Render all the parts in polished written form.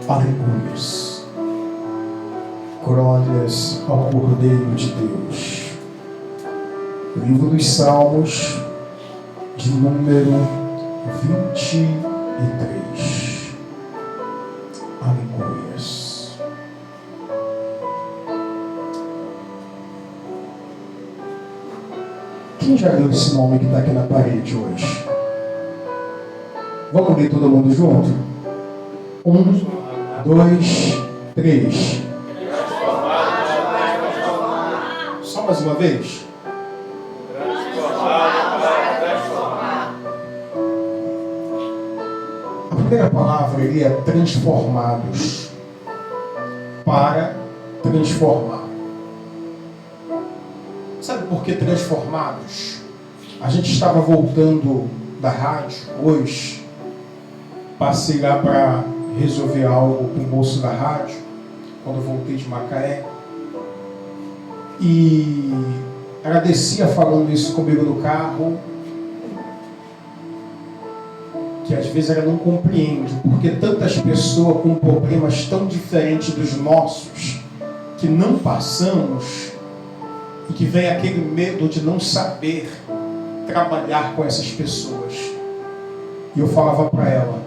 Aleluias. Glórias ao Cordeiro de Deus. Livro dos Salmos, de número 23. Aleluias. Quem já leu esse nome que está aqui na parede hoje? Vamos ler todo mundo junto? 1, 2, 3. Só mais uma vez. A primeira palavra ali é transformados. Para transformar. Sabe por que transformados? A gente estava voltando da rádio hoje. Passei lá para resolver algo com o moço da rádio, quando eu voltei de Macaé. E ela descia falando isso comigo no carro, que às vezes ela não compreende, porque tantas pessoas com problemas tão diferentes dos nossos, que não passamos, e que vem aquele medo de não saber trabalhar com essas pessoas. E eu falava para ela,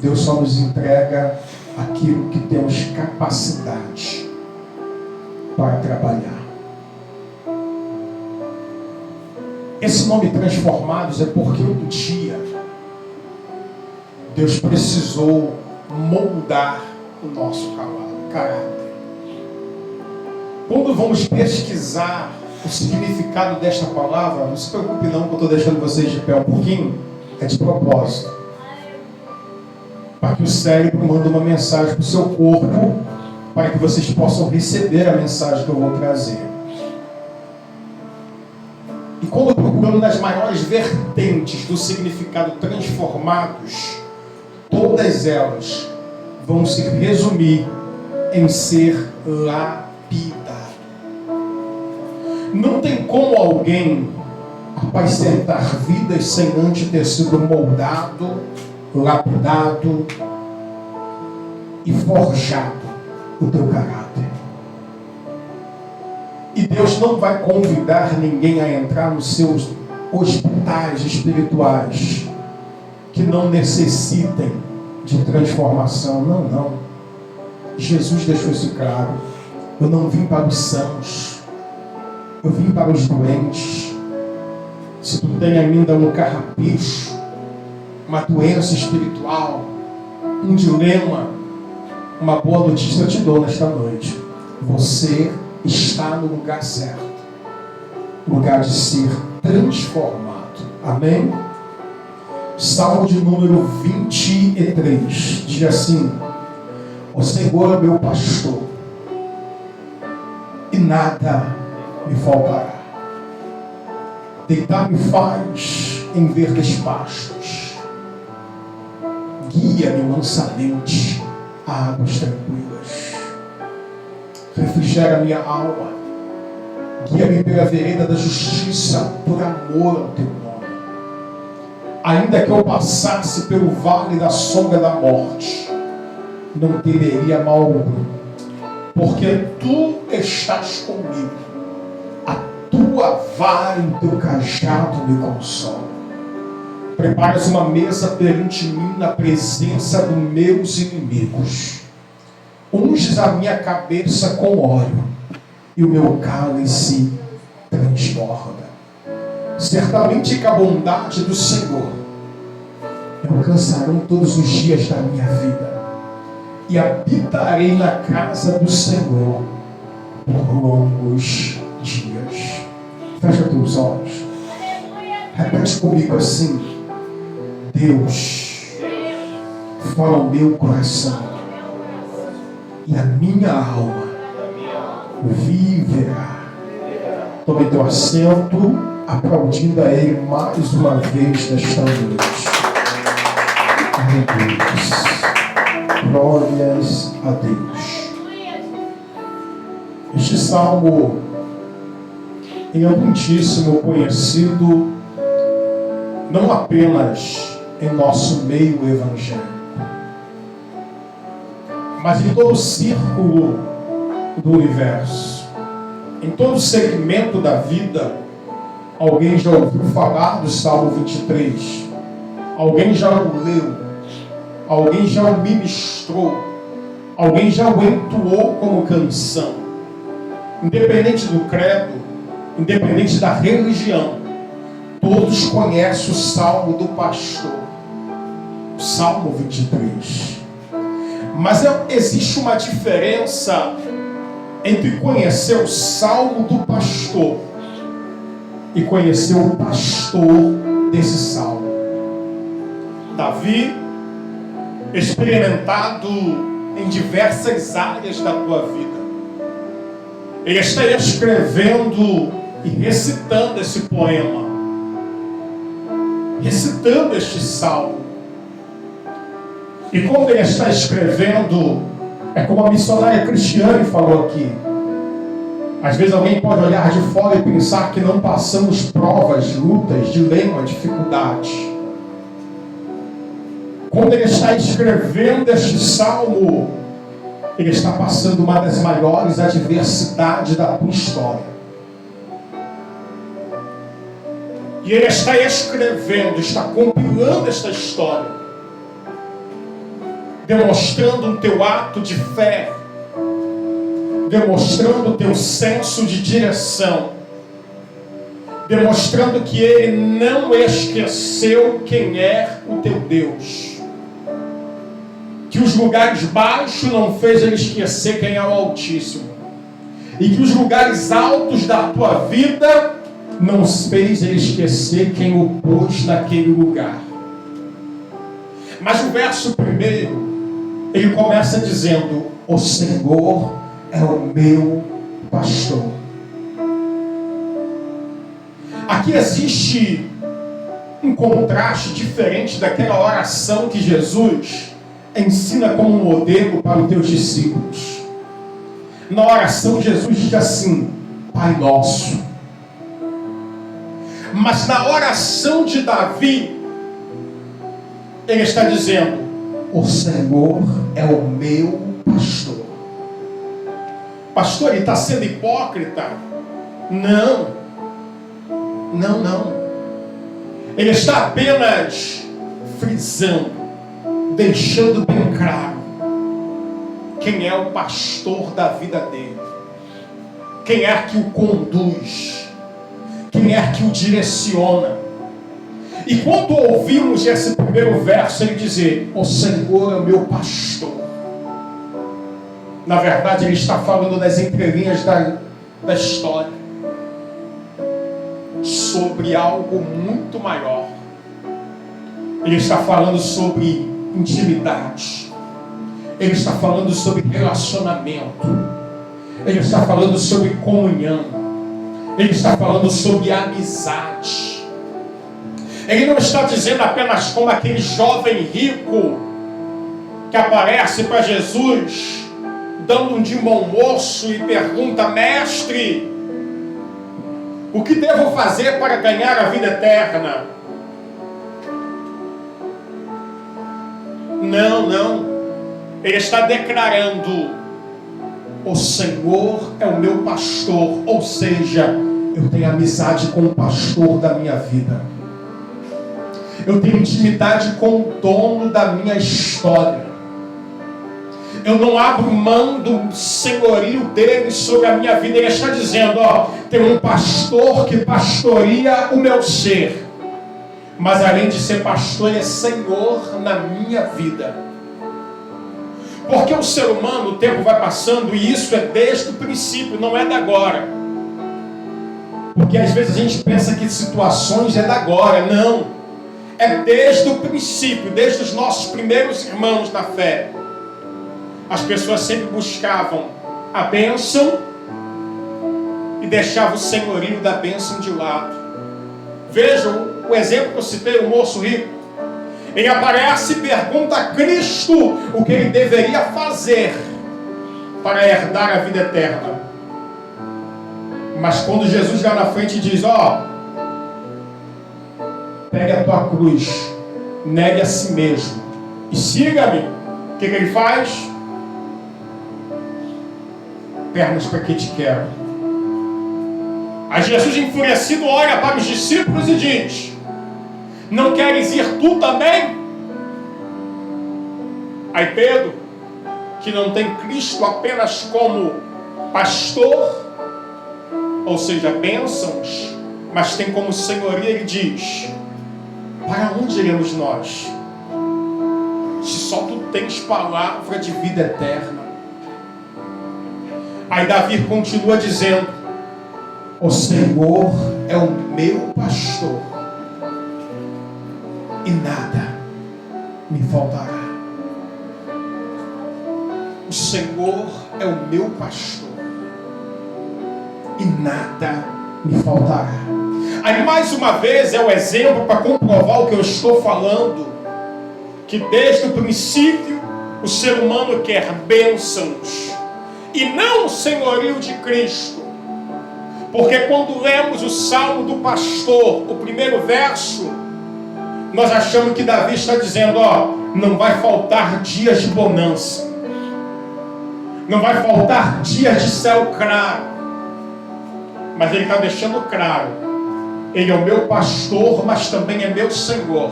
Deus só nos entrega aquilo que temos capacidade para trabalhar. Esse nome transformados é porque um dia Deus precisou moldar o nosso caráter. Quando vamos pesquisar o significado desta palavra, não se preocupe não que eu estou deixando vocês de pé um pouquinho, é de propósito. Para que o cérebro mande uma mensagem para o seu corpo, para que vocês possam receber a mensagem que eu vou trazer. E quando procurando nas maiores vertentes do significado transformados, todas elas vão se resumir em ser lapidado. Não tem como alguém apacentar vidas sem antes ter sido moldado, lapidado e forjado o teu caráter. E Deus não vai convidar ninguém a entrar nos seus hospitais espirituais que não necessitem de transformação. Não. Jesus deixou isso claro. Eu não vim para os sãos, eu vim para os doentes. Se tu tem ainda um carrapicho, uma doença espiritual, um dilema, uma boa notícia eu te dou nesta noite. Você está no lugar certo. Lugar de ser transformado. Amém? Salmo de número 23. Diz assim: o Senhor é meu pastor, e nada me faltará. Deitar-me faz em verdes pastos. Guia-me mansamente a águas tranquilas. Refrigera minha alma. Guia-me pela vereda da justiça, por amor ao teu nome. Ainda que eu passasse pelo vale da sombra da morte, não temeria mal algum, porque tu estás comigo. A tua vara e o teu cajado me consolam. Preparas uma mesa perante mim na presença dos meus inimigos. Unges a minha cabeça com óleo, e o meu cálice transborda. Certamente que a bondade do Senhor me alcançarão todos os dias da minha vida, e habitarei na casa do Senhor por longos dias. Fecha teus olhos. Repete comigo assim: Deus, fala ao meu coração, e a minha alma viverá. Tome teu assento, aplaudindo a Ele mais uma vez nesta noite. Aleluia. Glórias a Deus. Este salmo é muitíssimo conhecido, não apenas em nosso meio evangélico, Mas em todo o círculo do universo, em todo segmento da vida, alguém já ouviu falar do Salmo 23? Alguém já o leu? Alguém já o ministrou? Alguém já o entoou como canção? Independente do credo, independente da religião, todos conhecem o Salmo do pastor, o Salmo 23. Mas existe uma diferença entre conhecer o Salmo do pastor e conhecer o pastor desse salmo. Davi, experimentado em diversas áreas da tua vida, ele está escrevendo e recitando esse poema, recitando este salmo. E quando ele está escrevendo, é como a missionária Cristiane falou aqui. Às vezes alguém pode olhar de fora e pensar que não passamos provas, lutas, dilema, dificuldade. Quando ele está escrevendo este salmo, ele está passando uma das maiores adversidades da tua história. E ele está escrevendo, está compilando esta história, demonstrando um teu ato de fé, demonstrando o teu senso de direção, demonstrando que ele não esqueceu quem é o teu Deus, que os lugares baixos não fez ele esquecer quem é o Altíssimo, e que os lugares altos da tua vida não fez ele esquecer quem o pôs naquele lugar. Mas o verso primeiro, ele começa dizendo: o Senhor é o meu pastor. Aqui existe um contraste diferente daquela oração que Jesus ensina como um modelo para os teus discípulos. Na oração, Jesus diz assim: Pai nosso. Mas na oração de Davi, ele está dizendo: o Senhor é o meu pastor. Pastor, ele está sendo hipócrita? Não. Ele está apenas frisando, deixando bem claro quem é o pastor da vida dele, quem é que o conduz, quem é que o direciona. E quando ouvimos esse primeiro verso, ele dizer: o Senhor é o meu pastor, na verdade ele está falando das entrelinhas da história, sobre algo muito maior. Ele está falando sobre intimidade, ele está falando sobre relacionamento, ele está falando sobre comunhão, ele está falando sobre amizade. Ele não está dizendo apenas como aquele jovem rico que aparece para Jesus dando um de bom moço e pergunta: mestre, o que devo fazer para ganhar a vida eterna? Não. Ele está declarando: o Senhor é o meu pastor, ou seja, eu tenho amizade com o pastor da minha vida. Eu tenho intimidade com o dono da minha história. Eu não abro mão do senhorio dele sobre a minha vida. Ele está dizendo: tem um pastor que pastoreia o meu ser. Mas além de ser pastor, ele é Senhor na minha vida. Porque o ser humano, o tempo vai passando, e isso é desde o princípio, não é da agora. Porque às vezes a gente pensa que situações é da agora. Não. É desde o princípio, desde os nossos primeiros irmãos na fé. As pessoas sempre buscavam a bênção e deixavam o senhorio da bênção de lado. Vejam o exemplo que eu citei, o moço rico. Ele aparece e pergunta a Cristo o que ele deveria fazer para herdar a vida eterna. Mas quando Jesus lá na frente diz: pegue a tua cruz, negue a si mesmo e siga-me, o que ele faz? pernas para que te quero. Aí Jesus, enfurecido, olha para os discípulos e diz: não queres ir tu também? Aí Pedro, que não tem Cristo apenas como pastor, ou seja, bênçãos, mas tem como senhoria, ele diz: para onde iremos nós? Se só tu tens palavra de vida eterna. Aí Davi continua dizendo: o Senhor é o meu pastor e nada me faltará. O Senhor é o meu pastor e nada me faltará. Aí mais uma vez é o exemplo para comprovar o que eu estou falando, que desde o princípio o ser humano quer bênçãos e não o senhorio de Cristo. Porque quando lemos o Salmo do Pastor, o primeiro verso, nós achamos que Davi está dizendo: ó, não vai faltar dias de bonança, não vai faltar dias de céu claro. Mas ele está deixando claro: ele é o meu pastor, mas também é meu Senhor.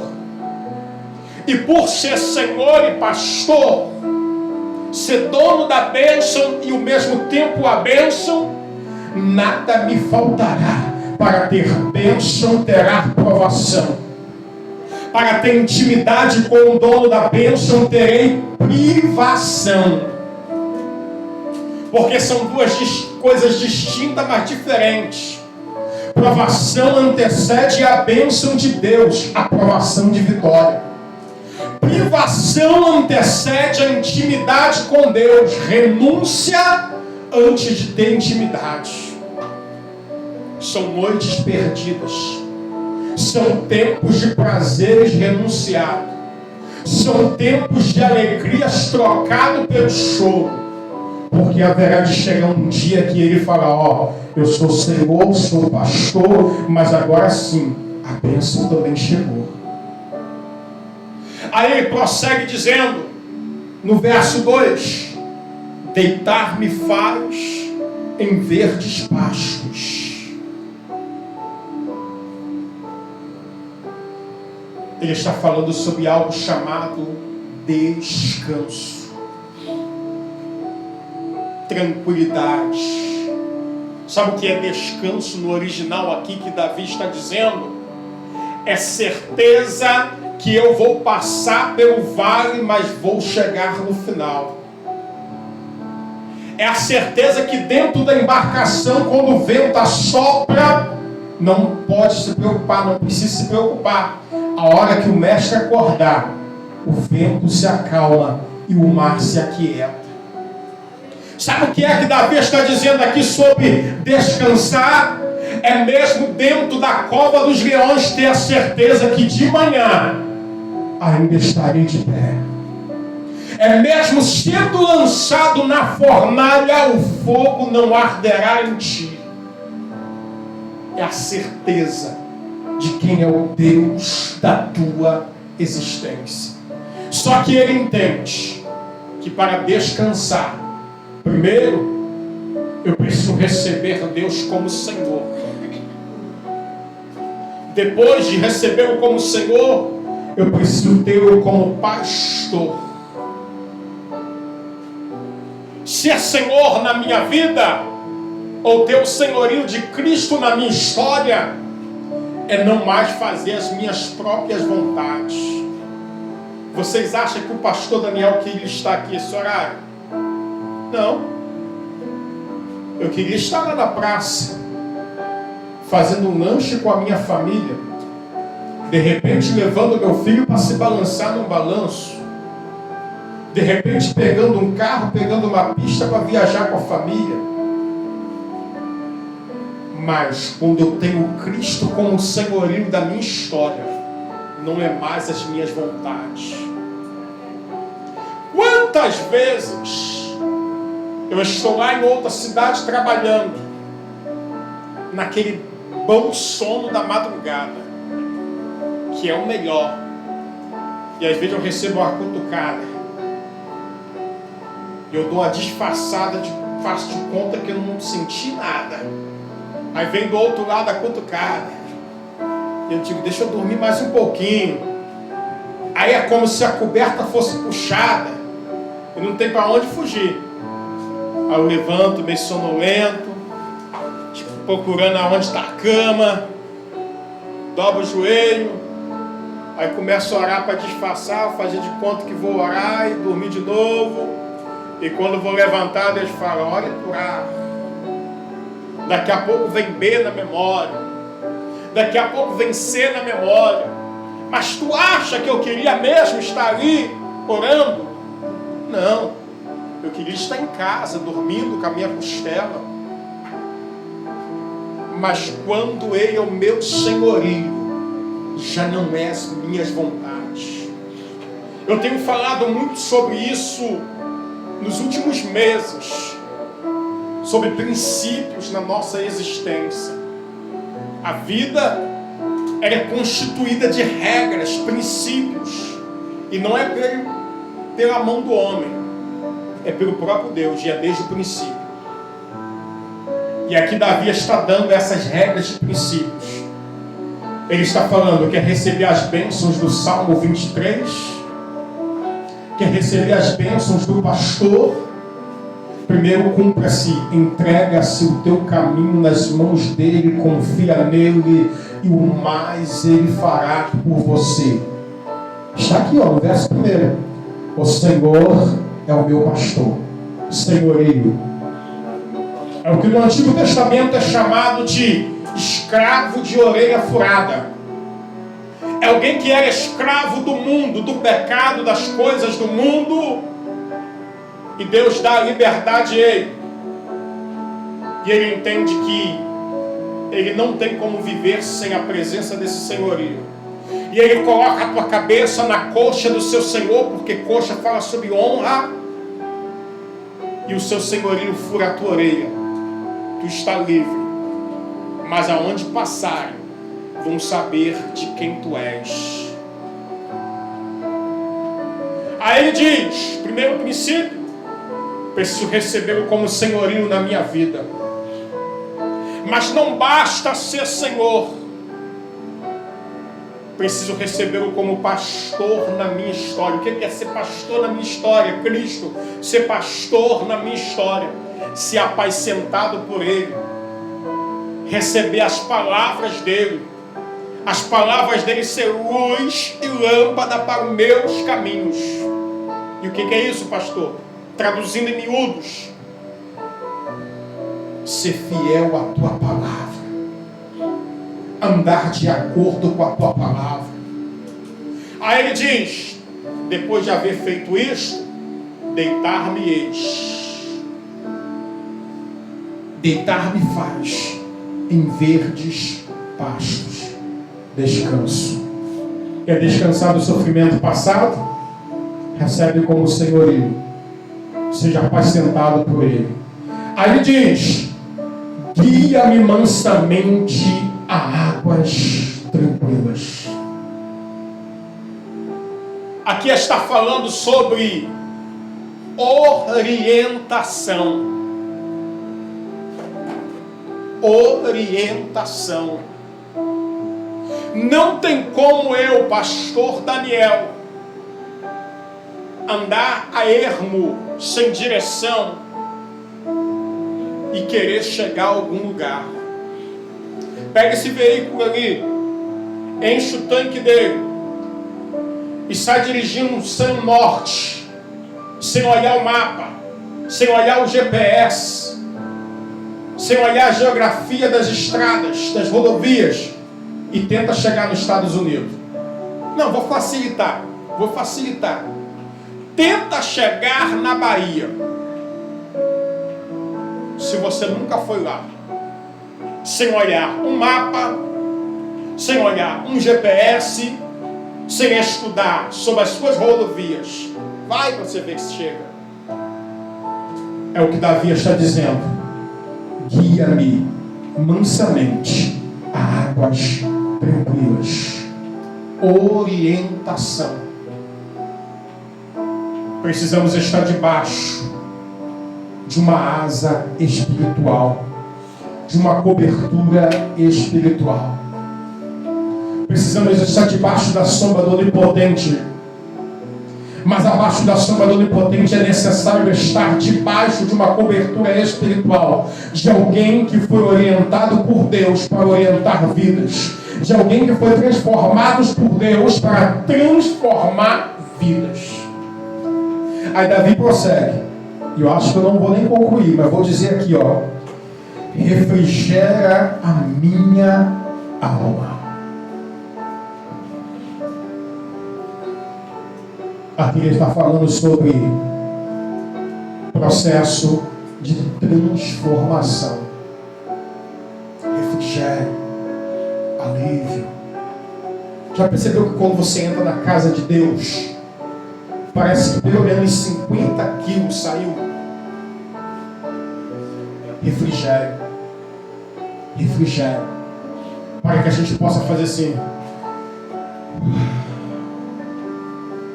E por ser Senhor e pastor, ser dono da bênção e ao mesmo tempo a bênção, nada me faltará. Para ter bênção, terá provação. Para ter intimidade com o dono da bênção, terei privação. Porque são duas coisas distintas, mas diferentes. Provação antecede a bênção de Deus, a provação de vitória. Privação antecede a intimidade com Deus, renúncia antes de ter intimidade. São noites perdidas, são tempos de prazeres renunciados, são tempos de alegrias trocados pelo choro, porque haverá de chegar um dia que ele fala: ó, eu sou Senhor, sou pastor, mas agora sim, a bênção também chegou. Aí ele prossegue dizendo, no verso 2: deitar-me faz em verdes pastos. Ele está falando sobre algo chamado descanso, tranquilidade. Sabe o que é descanso no original aqui que Davi está dizendo? É certeza que eu vou passar pelo vale, mas vou chegar no final. É a certeza que dentro da embarcação, quando o vento assopra, não pode se preocupar, não precisa se preocupar. A hora que o mestre acordar, o vento se acalma e o mar se aquieta. Sabe o que é que Davi está dizendo aqui sobre descansar? É mesmo dentro da cova dos leões ter a certeza que de manhã ainda estarei de pé. É mesmo sendo lançado na fornalha, o fogo não arderá em ti. É a certeza de quem é o Deus da tua existência. Só que ele entende que para descansar, primeiro, eu preciso receber Deus como Senhor. Depois de recebê-lo como Senhor, eu preciso tê-lo como pastor. Ser Senhor na minha vida, ou ter o senhorio de Cristo na minha história, é não mais fazer as minhas próprias vontades. Vocês acham que o pastor Daniel queria estar aqui esse horário? Não. Eu queria estar lá na praça, fazendo um lanche com a minha família, de repente levando meu filho para se balançar num balanço, de repente pegando um carro, pegando uma pista para viajar com a família. Mas quando eu tenho Cristo como senhorio da minha história, não é mais as minhas vontades. Quantas vezes eu estou lá em outra cidade trabalhando, naquele bom sono da madrugada, que é o melhor, e às vezes eu recebo uma cutucada, e eu dou uma disfarçada de faço de conta que eu não senti nada. Aí vem do outro lado a cutucada. Eu digo, deixa eu dormir mais um pouquinho. Aí é como se a coberta fosse puxada e não tem para onde fugir. Aí eu levanto meio sonolento, tipo, procurando aonde está a cama, dobro o joelho, aí começo a orar para disfarçar, fazer de conta que vou orar e dormir de novo. E quando vou levantar, Deus fala, ore por A. Daqui a pouco vem B na memória. Daqui a pouco vem C na memória. Mas tu acha que eu queria mesmo estar ali orando? Não. Eu queria estar em casa, dormindo com a minha costela. Mas quando Ele é o meu senhorio, já não é as minhas vontades. Eu tenho falado muito sobre isso nos últimos meses, sobre princípios na nossa existência. A vida é constituída de regras, princípios, e não é pela mão do homem, é pelo próprio Deus, e é desde o princípio. E aqui Davi está dando essas regras de princípios. Ele está falando, quer receber as bênçãos do Salmo 23, quer receber as bênçãos do pastor, primeiro cumpra-se, entrega-se o teu caminho nas mãos dele, confia nele, e o mais ele fará por você. Está aqui, no verso 1. O Senhor é o meu pastor, senhorio. É o que no Antigo Testamento é chamado de escravo de orelha furada. É alguém que era escravo do mundo, do pecado, das coisas do mundo, e Deus dá a liberdade a ele. E ele entende que ele não tem como viver sem a presença desse senhorio. E ele coloca a tua cabeça na coxa do seu Senhor, porque coxa fala sobre honra, e o seu senhorio fura a tua orelha. Tu está livre, mas aonde passarem, vão saber de quem tu és. Aí ele diz, primeiro princípio, preciso recebê-lo como senhorio na minha vida. Mas não basta ser Senhor. Preciso recebê-lo como pastor na minha história. O que é ser pastor na minha história? Cristo, ser pastor na minha história. Ser apacentado por Ele. Receber as palavras dEle. As palavras dEle ser luz e lâmpada para os meus caminhos. E o que é isso, pastor? Traduzindo em miúdos, ser fiel à tua palavra, andar de acordo com a tua palavra. Aí ele diz, depois de haver feito isto, deitar-me-eis. Deitar-me faz em verdes pastos, descanso. Quer descansar do sofrimento passado? Recebe como senhorio, seja apacentado por Ele. Aí ele diz, guia-me mansamente a águas tranquilas. Aqui está falando sobre orientação. Orientação. Não tem como eu, pastor Daniel, andar a ermo, sem direção, e querer chegar a algum lugar. Pega esse veículo ali, enche o tanque dele, e sai dirigindo sem norte, sem olhar o mapa, sem olhar o GPS, sem olhar a geografia das estradas, das rodovias, e tenta chegar nos Estados Unidos. Não, vou facilitar. Tenta chegar na Bahia. Se você nunca foi lá, sem olhar um mapa, sem olhar um GPS, sem estudar sobre as suas rodovias, vai para você ver que chega. É o que Davi está dizendo. Guia-me mansamente a águas tranquilas. Orientação. Precisamos estar debaixo de uma asa espiritual, de uma cobertura espiritual. Precisamos estar debaixo da sombra do Onipotente. Mas abaixo da sombra do Onipotente é necessário estar debaixo de uma cobertura espiritual, de alguém que foi orientado por Deus para orientar vidas, de alguém que foi transformado por Deus para transformar vidas. Aí Davi prossegue, e eu acho que eu não vou nem concluir, mas vou dizer aqui, ó: refrigera a minha alma. Aqui ele está falando sobre processo de transformação, refrigério, alívio. Já percebeu que quando você entra na casa de Deus, parece que pelo menos 50 quilos saiu? Refrigério, refrigério, para que a gente possa fazer assim.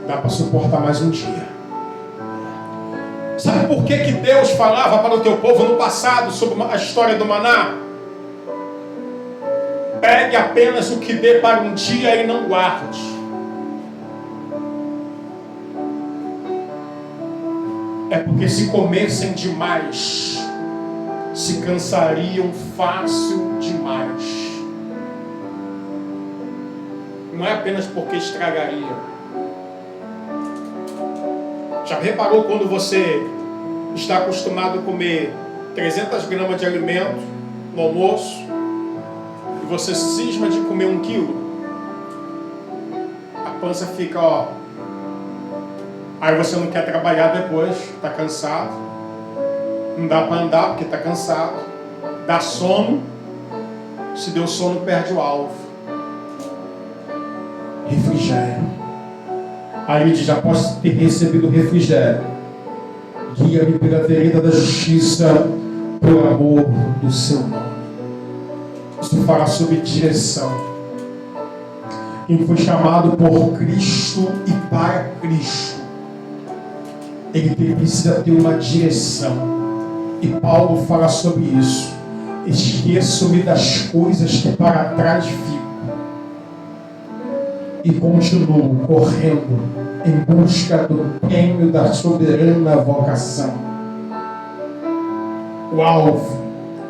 Dá para suportar mais um dia. Sabe por que Deus falava para o teu povo no passado sobre a história do maná? Pegue apenas o que dê para um dia e não guarde. É porque se comessem demais, se cansariam fácil demais. Não é apenas porque estragaria. Já reparou quando você está acostumado a comer 300 gramas de alimento no almoço e você cisma de comer 1 quilo? A pança fica, ó. Aí você não quer trabalhar depois, está cansado. Não dá para andar porque está cansado. Dá sono. Se deu sono, perde o alvo. Refrigério. Aí ele diz: após ter recebido refrigério, guia-me pela vereda da justiça, por amor do seu nome. Isso fala sobre direção. Quem foi chamado por Cristo e para Cristo, ele precisa ter uma direção. E Paulo fala sobre isso. Esqueço-me das coisas que para trás fico e continuo correndo em busca do prêmio da soberana vocação. O alvo,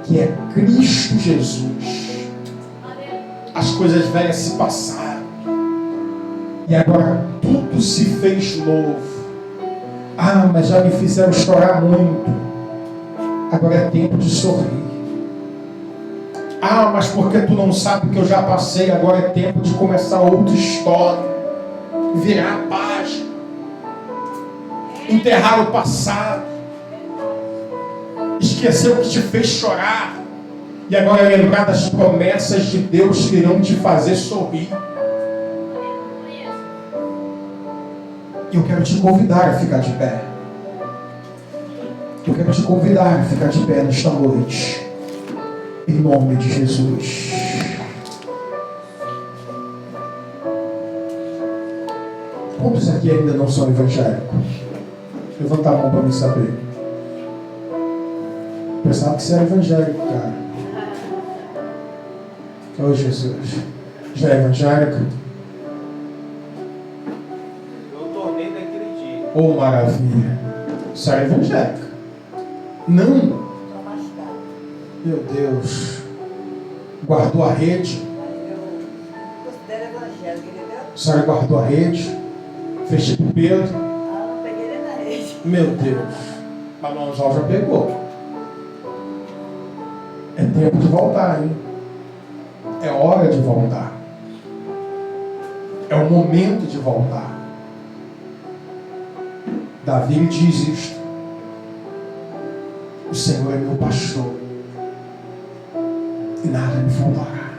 que é Cristo Jesus. As coisas velhas se passaram e agora tudo se fez novo. Ah, mas já me fizeram chorar muito. Agora é tempo de sorrir. Ah, mas porque tu não sabe que eu já passei, agora é tempo de começar outra história. Virar a página. Enterrar o passado. Esquecer o que te fez chorar. E agora é lembrar das promessas de Deus que irão te fazer sorrir. E eu quero te convidar a ficar de pé. Eu quero te convidar a ficar de pé nesta noite. Em nome de Jesus. Quantos aqui ainda não são evangélicos? Levanta a mão para me saber. Pensava que você era evangélico, cara. Oh, Jesus. Já é evangélico? Eu tornei naquele dia. Oh, maravilha. Você é evangélico? Não. Meu Deus. Guardou a rede? Eu considero evangélico, entendeu? A senhora guardou a rede? Fez tipo Pedro? Ah, não peguei ele na rede. Meu Deus. Mas o anzol já pegou. É tempo de voltar, hein? É hora de voltar. É o momento de voltar. Davi diz isto: o Senhor é meu pastor e nada me faltará.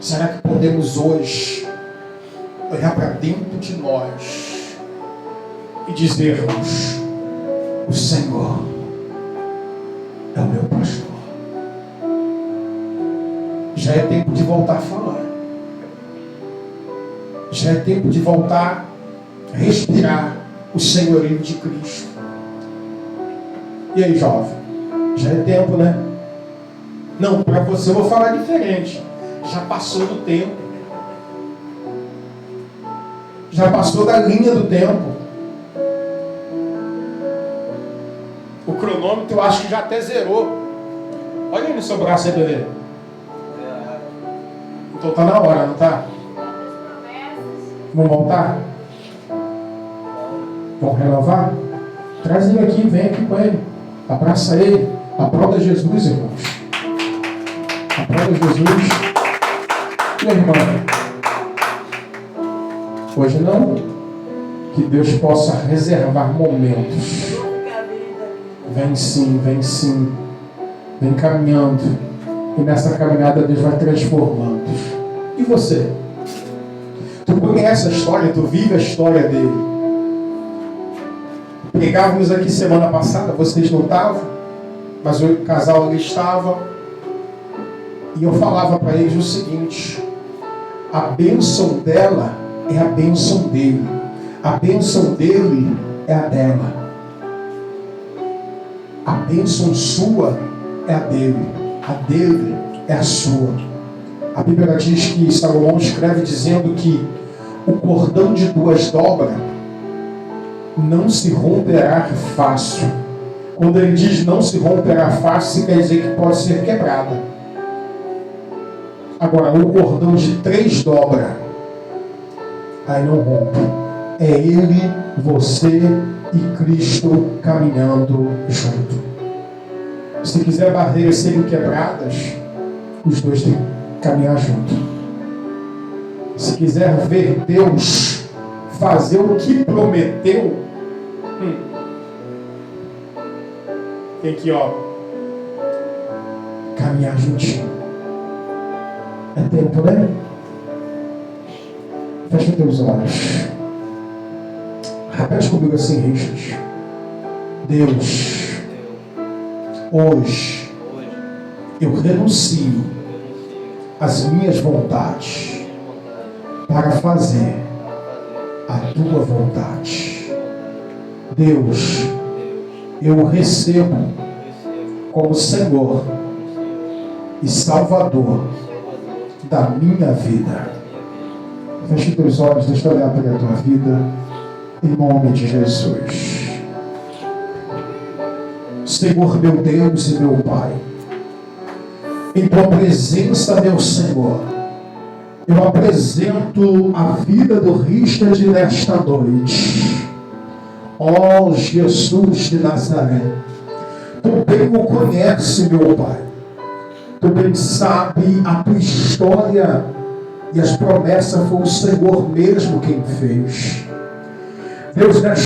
Será que podemos hoje olhar para dentro de nós e dizermos: o Senhor é o meu pastor? Já é tempo de voltar a falar. Já é tempo de voltar a respirar o senhorio de Cristo. E aí, jovem? Já é tempo, né? Não, para você eu vou falar diferente. Já passou do tempo. Já passou da linha do tempo. O cronômetro eu acho que já até zerou. Olha aí no seu braço aí, bebê. Então tá na hora, não tá? Vamos voltar? Vamos renovar? Traz ele aqui, vem aqui com ele. Abraça ele. Aplauda Jesus, irmãos. Aplauda Jesus. E aí, irmão? Hoje não? Que Deus possa reservar momentos. Vem sim, vem sim. Vem caminhando. E nessa caminhada Deus vai transformando. E você? Tu conhece a história, tu vive a história dele. Pregávamos aqui semana passada, vocês não estavam, mas o casal ali estava. E eu falava para eles o seguinte: a bênção dela é a bênção dele. A bênção dele é a dela. A bênção sua é a dele. A dele é a sua. A Bíblia diz que Salomão escreve dizendo que o cordão de 2 dobras não se romperá fácil. Quando ele diz não se romperá fácil, quer dizer que pode ser quebrada. Agora, o cordão de 3 dobras, aí não rompe. É ele, você e Cristo caminhando junto. Se quiser barreiras serem quebradas, os dois têm que caminhar junto. Se quiser ver Deus fazer o que prometeu, tem que, caminhar juntinho. É tempo, né? Fecha teus olhos. Repete comigo assim, Richard. Deus, hoje eu renuncio às minhas vontades para fazer a tua vontade. Deus, eu recebo como Senhor e Salvador da minha vida. Feche teus olhos, deixa eu olhar para a tua vida, em nome de Jesus. Senhor meu Deus e meu Pai, em tua presença, meu Senhor, eu apresento a vida do Richard nesta noite. Ó Jesus de Nazaré, tu bem o conhece, meu Pai. Tu bem sabe a tua história e as promessas foi o Senhor mesmo quem fez. Deus, nesta